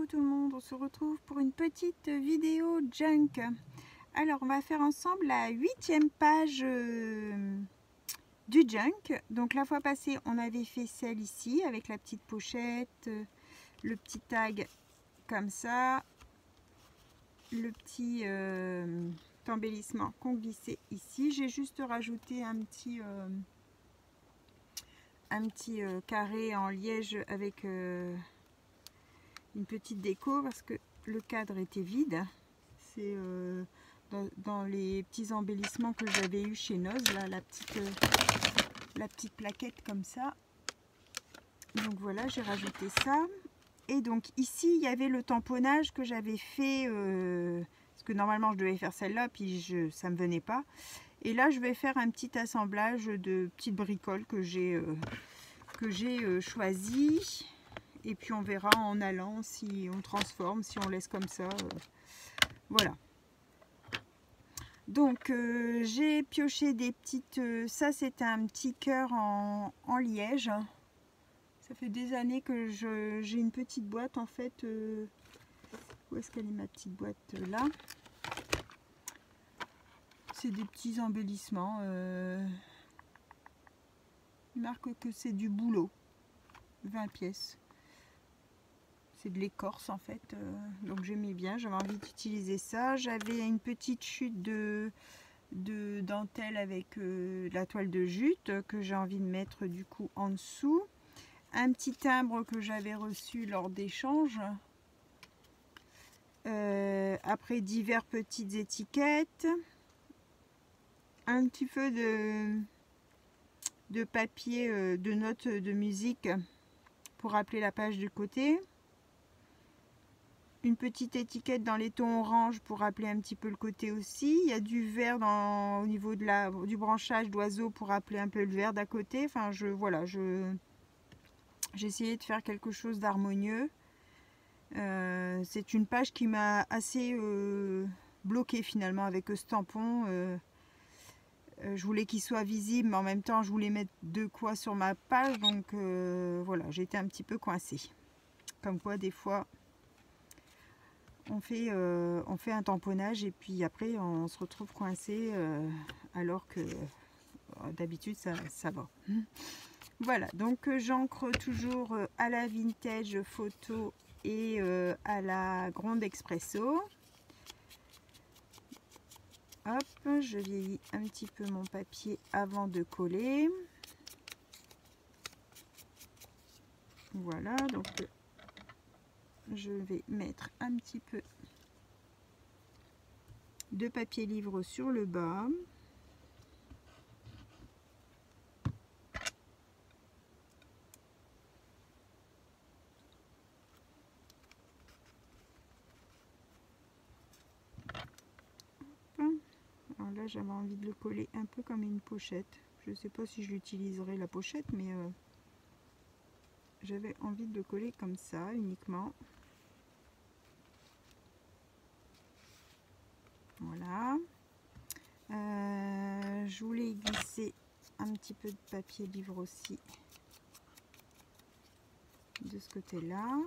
tout le monde, on se retrouve pour une petite vidéo junk. Alors on va faire ensemble la 8e page du junk. Donc la fois passée on avait fait celle ici avec la petite pochette, le petit tag comme ça, le petit embellissement qu'on glissait ici. J'ai juste rajouté un petit carré en liège avec une petite déco parce que le cadre était vide. C'est dans les petits embellissements que j'avais eu chez Noz, là, la petite plaquette comme ça. Donc voilà, j'ai rajouté ça. Et donc ici il y avait le tamponnage que j'avais fait parce que normalement je devais faire celle-là, puis ça me venait pas. Et là je vais faire un petit assemblage de petites bricoles que j'ai choisi. Et puis on verra en allant si on transforme, si on laisse comme ça. Voilà. Donc j'ai pioché des petites... ça c'est un petit cœur en liège. Ça fait des années que j'ai une petite boîte en fait. Où est-ce qu'elle est ma petite boîte? Là. C'est des petits embellissements. Il marque que c'est du boulot. 20 pièces. C'est de l'écorce en fait, donc j'aimais bien, j'avais envie d'utiliser ça. J'avais une petite chute de dentelle avec de la toile de jute que j'ai envie de mettre du coup en dessous. Un petit timbre que j'avais reçu lors d'échanges. Après divers petites étiquettes. Un petit peu de papier de notes de musique pour rappeler la page du côté. Une petite étiquette dans les tons orange pour rappeler un petit peu le côté aussi. Il y a du vert au niveau du branchage d'oiseau pour rappeler un peu le vert d'à côté. Enfin, voilà, j'ai essayé de faire quelque chose d'harmonieux. C'est une page qui m'a assez bloquée finalement avec ce tampon. Je voulais qu'il soit visible, mais en même temps, je voulais mettre de quoi sur ma page. Donc voilà, j'ai été un petit peu coincée. Comme quoi, des fois... On fait un tamponnage et puis après on se retrouve coincé alors que d'habitude ça va. Voilà, donc j'encre toujours à la vintage photo et à la grande expresso. Hop, je vieillis un petit peu mon papier avant de coller. Voilà, donc je vais mettre un petit peu de papier livre sur le bas. Alors là j'avais envie de le coller un peu comme une pochette. Je ne sais pas si je l'utiliserai la pochette, mais j'avais envie de le coller comme ça uniquement. Voilà. Je voulais glisser un petit peu de papier livre aussi de ce côté-là.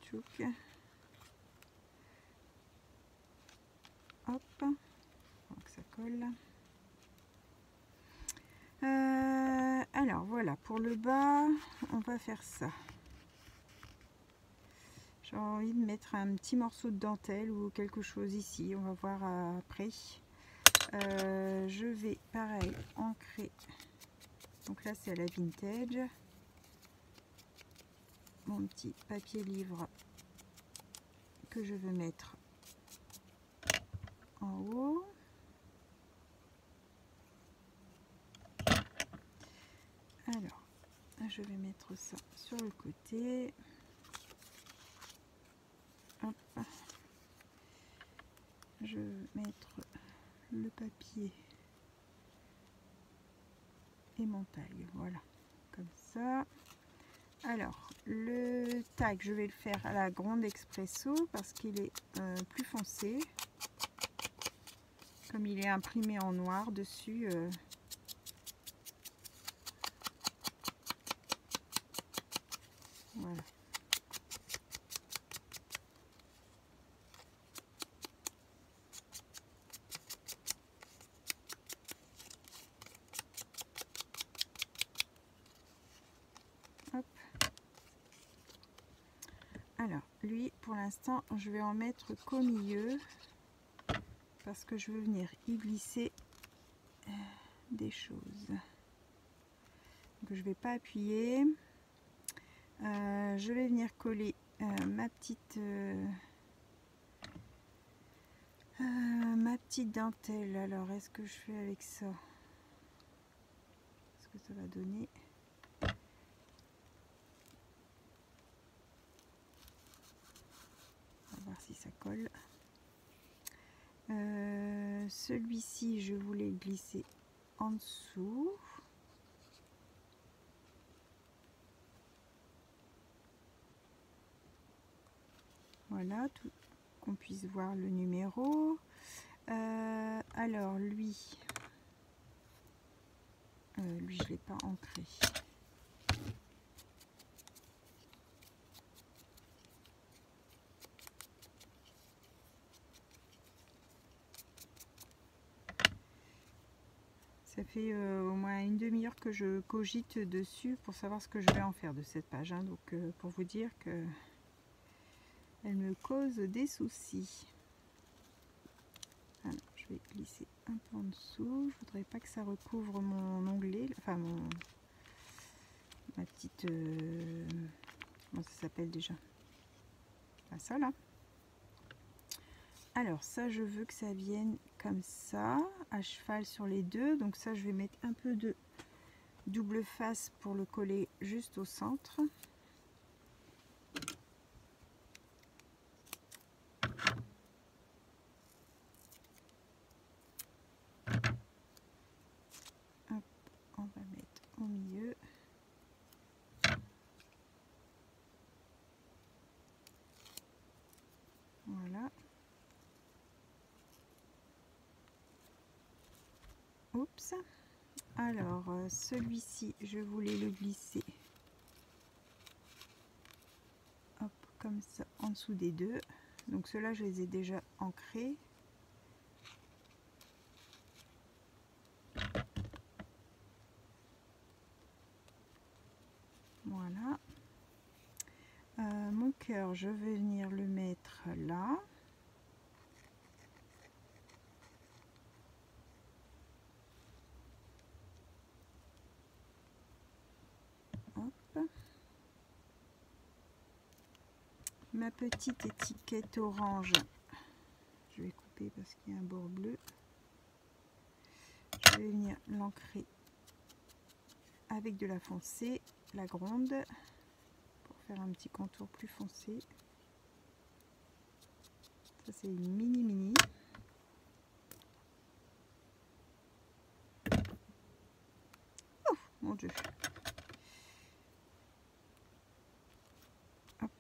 Tchouk. Hop, donc ça colle. Alors voilà, pour le bas, on va faire ça. J'ai envie de mettre un petit morceau de dentelle ou quelque chose ici, on va voir après. Je vais pareil ancrer, donc là c'est à la vintage, mon petit papier livre que je veux mettre en haut. Alors, je vais mettre ça sur le côté. Hop. Je vais mettre le papier et mon tag. Voilà, comme ça. Alors, le tag, je vais le faire à la grande expresso parce qu'il est plus foncé. Comme il est imprimé en noir dessus. Voilà. Hop. Alors, lui, pour l'instant, je vais en mettre qu'au milieu. Parce que je veux venir y glisser des choses. Donc, je vais pas appuyer. Je vais venir coller ma petite dentelle. Alors, est-ce que je fais avec ça? Est-ce que ça va donner? On va voir si ça colle. Celui-ci, je voulais le glisser en dessous. Voilà, qu'on puisse voir le numéro. Alors lui, je ne l'ai pas ancré. Ça fait au moins une demi-heure que je cogite dessus pour savoir ce que je vais en faire de cette page. Hein. Donc pour vous dire que elle me cause des soucis. Alors, je vais glisser un peu en dessous. Je voudrais pas que ça recouvre mon onglet, enfin ma petite comment ça s'appelle déjà? Ah, ça là. Alors ça, je veux que ça vienne comme ça, à cheval sur les deux. Donc ça, je vais mettre un peu de double face pour le coller juste au centre. Hop, on va mettre au milieu. Voilà. Oups. Alors, celui-ci, je voulais le glisser. Hop, comme ça, en dessous des deux. Donc ceux-là, je les ai déjà ancrés. Voilà. Mon cœur, je vais venir le mettre là. Hop. Ma petite étiquette orange, je vais couper parce qu'il y a un bord bleu. Je vais venir l'ancrer avec de la foncée, la gronde, pour faire un petit contour plus foncé. Ça c'est une mini. Oh mon Dieu. Hop.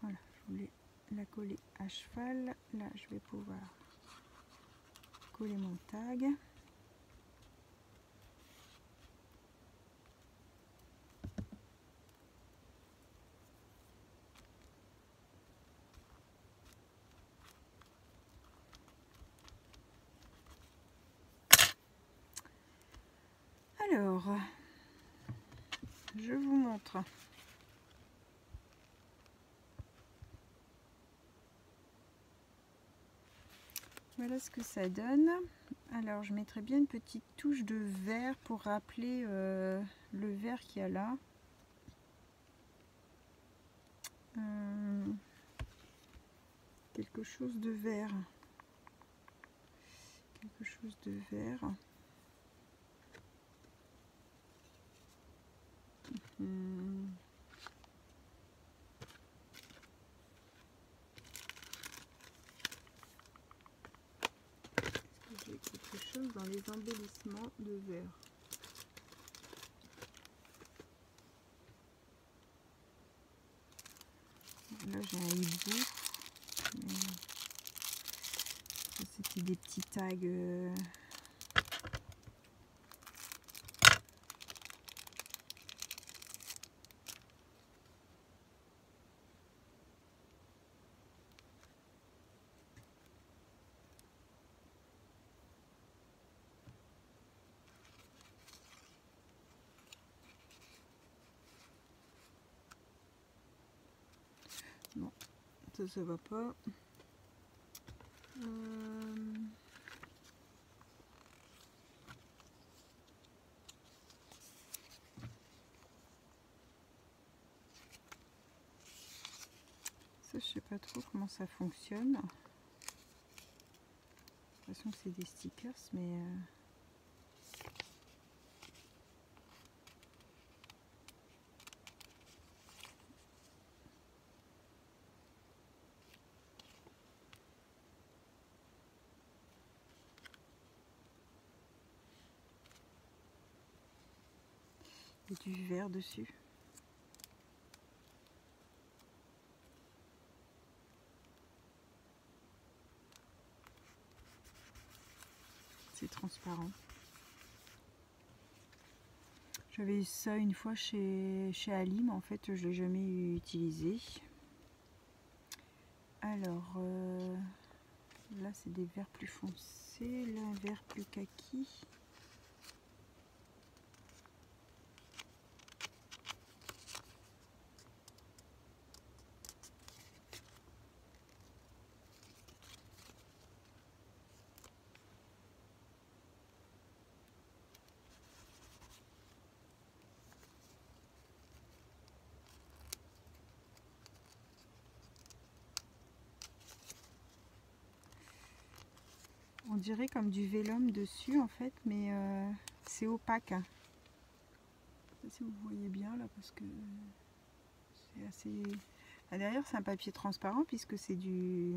Voilà, je voulais la coller à cheval. Là, je vais pouvoir coller mon tag. Alors, je vous montre. Voilà ce que ça donne. Alors, je mettrai bien une petite touche de vert pour rappeler le vert qu'il y a là. Quelque chose de vert. Quelque chose de vert. Est-ce que j'ai quelque chose dans les embellissements de vert? Là j'ai un hibou. c'est des petits tags. Bon, ça va pas. Ça, je sais pas trop comment ça fonctionne. De toute façon, c'est des stickers, mais il y a du vert dessus. C'est transparent. J'avais eu ça une fois chez Ali, mais en fait je l'ai jamais utilisé. Alors là c'est des verts plus foncés, là un vert plus kaki. On dirait comme du vélum dessus en fait, mais c'est opaque. Hein. Je sais pas si vous voyez bien là, parce que c'est assez... Là, derrière c'est un papier transparent puisque c'est du...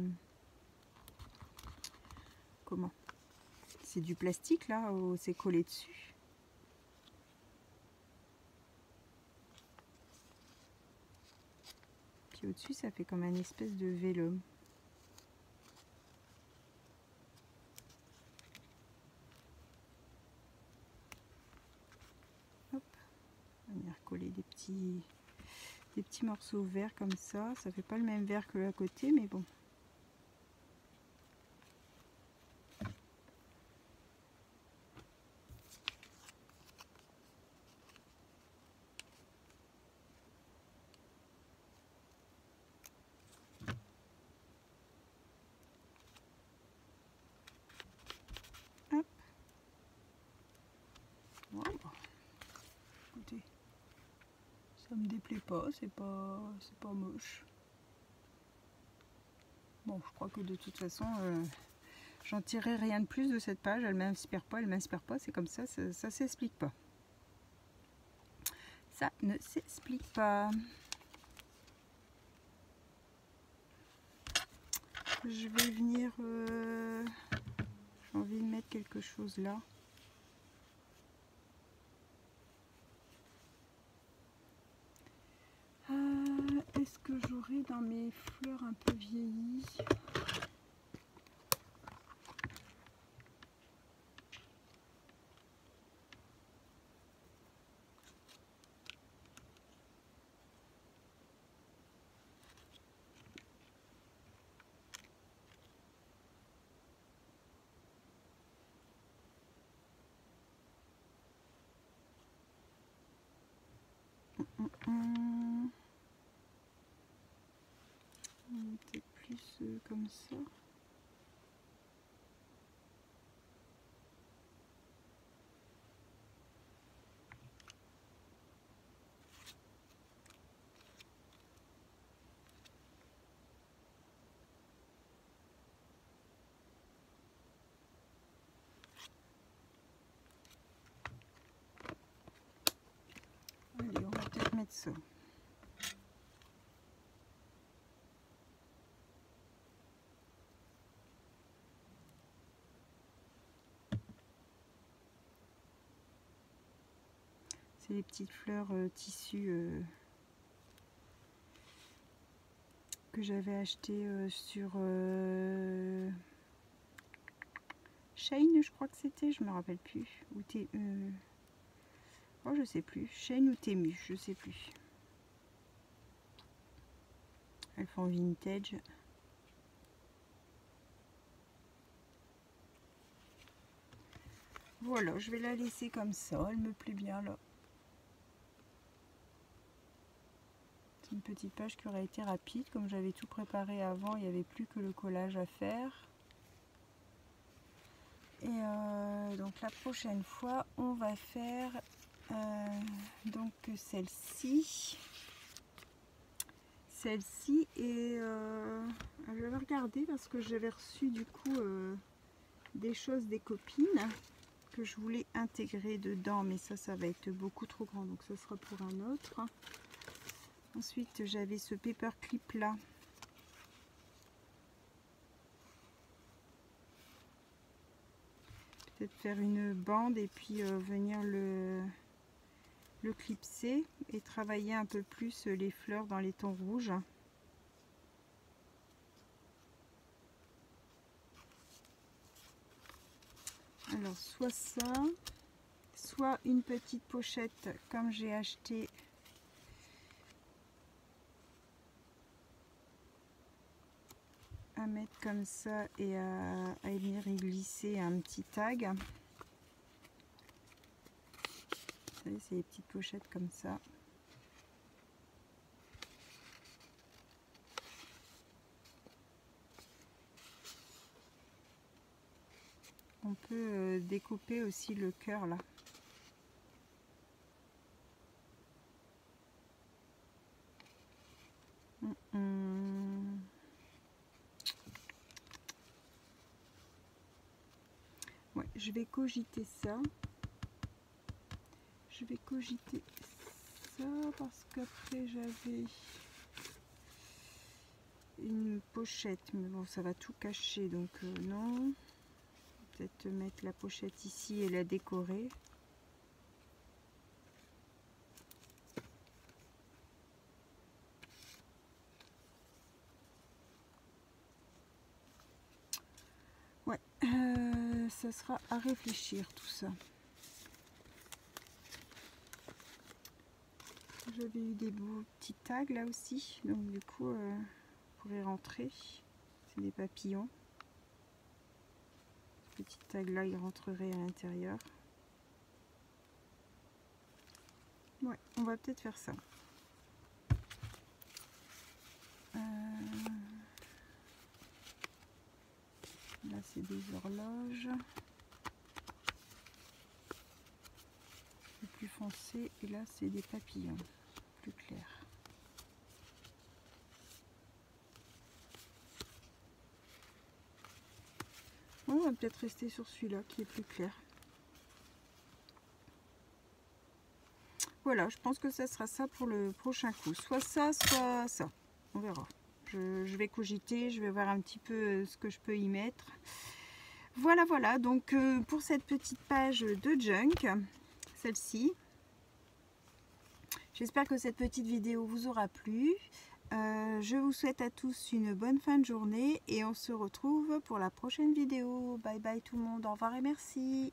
Comment? C'est du plastique là, où c'est collé dessus. Puis au-dessus ça fait comme un espèce de vélum. Venir coller des petits morceaux verts comme ça fait pas le même vert que l'à côté, mais bon. Hop. Wow. Écoutez, ça me déplaît pas, c'est pas moche. Bon, je crois que de toute façon, j'en tirerai rien de plus de cette page. Elle m'inspire pas, c'est comme ça s'explique pas. Ça ne s'explique pas. Je vais venir... j'ai envie de mettre quelque chose là. Est-ce que j'aurai dans mes fleurs un peu vieillies? Peut-être plus comme ça. Allez, on va peut-être mettre ça. C'est les petites fleurs tissu que j'avais acheté sur Shane, je crois que c'était, je me rappelle plus. Ou oh, je sais plus. Shane ou Temu, je sais plus. Elles font vintage. Voilà, je vais la laisser comme ça. Elle me plaît bien là. C'est une petite page qui aurait été rapide. Comme j'avais tout préparé avant, il n'y avait plus que le collage à faire. Et donc la prochaine fois, on va faire donc celle-ci. Celle-ci et je vais regarder parce que j'avais reçu du coup des choses des copines que je voulais intégrer dedans, mais ça va être beaucoup trop grand, donc ce sera pour un autre. Ensuite j'avais ce paperclip là. Peut-être faire une bande et puis venir le clipser et travailler un peu plus les fleurs dans les tons rouges. Alors soit ça, soit une petite pochette comme j'ai acheté à mettre comme ça et à venir y glisser un petit tag. Vous savez, c'est des petites pochettes comme ça. On peut découper aussi le cœur là. Ouais, je vais cogiter ça. Je vais cogiter ça parce qu'après j'avais une pochette, mais bon, ça va tout cacher, donc non. Peut-être mettre la pochette ici et la décorer. Ouais, ça sera à réfléchir tout ça. J'avais eu des beaux petits tags là aussi, donc du coup, on pourrait rentrer. C'est des papillons. Ce petit tag là, il rentrerait à l'intérieur. Ouais, on va peut-être faire ça. Là, c'est des horloges. C'est plus foncé. Et là, c'est des papillons. Plus clair. Bon, on va peut-être rester sur celui-là qui est plus clair. Voilà, je pense que ça sera ça pour le prochain coup. Soit ça, soit ça. On verra. Je vais cogiter, je vais voir un petit peu ce que je peux y mettre. Voilà, voilà. Donc, pour cette petite page de junk, celle-ci. J'espère que cette petite vidéo vous aura plu. Je vous souhaite à tous une bonne fin de journée et on se retrouve pour la prochaine vidéo. Bye bye tout le monde. Au revoir et merci.